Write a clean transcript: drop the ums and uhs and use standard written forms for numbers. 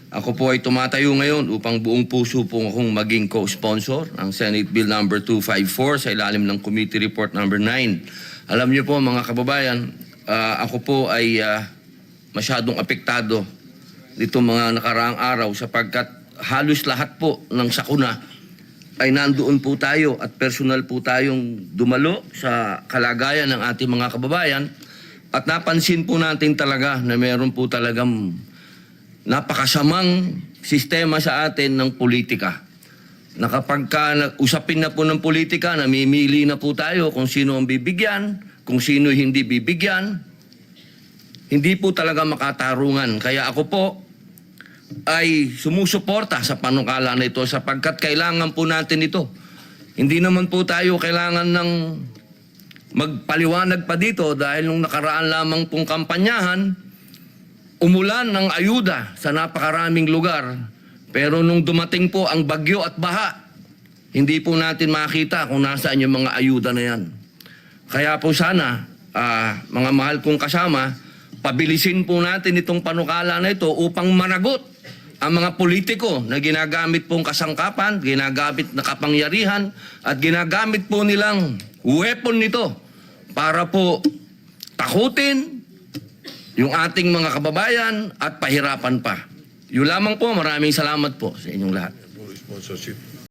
Ako po ay tumatayo ngayon upang buong puso po akong maging co-sponsor ng Senate Bill number 254 sa ilalim ng Committee Report number 9. Alam niyo po mga kababayan, ako po ay masyadong apektado dito mga nakaraang araw sapagkat halos lahat po ng sakuna ay nandoon po tayo at personal po tayong dumalo sa kalagayan ng ating mga kababayan at napansin po natin talaga na meron po talagang napakasamang sistema sa atin ng politika. Na kapag usapin na po ng politika, namimili na po tayo kung sino ang bibigyan, kung sino hindi bibigyan. Hindi po talaga makatarungan. Kaya ako po ay sumusuporta sa panukala na ito sapagkat kailangan po natin ito. Hindi naman po tayo kailangan ng magpaliwanag pa dito dahil nung nakaraan lamang pong kampanyahan, umulan ng ayuda sa napakaraming lugar. Pero nung dumating po ang bagyo at baha, hindi po natin makita kung nasaan yung mga ayuda na yan. Kaya po sana, mga mahal kong kasama, pabilisin po natin itong panukala na ito upang managot ang mga politiko na ginagamit pong kasangkapan, ginagamit na kapangyarihan, at ginagamit po nilang weapon nito para po takutin yung ating mga kababayan at pahirapan pa. Yun lamang po, maraming salamat po sa inyong lahat. Sponsorship.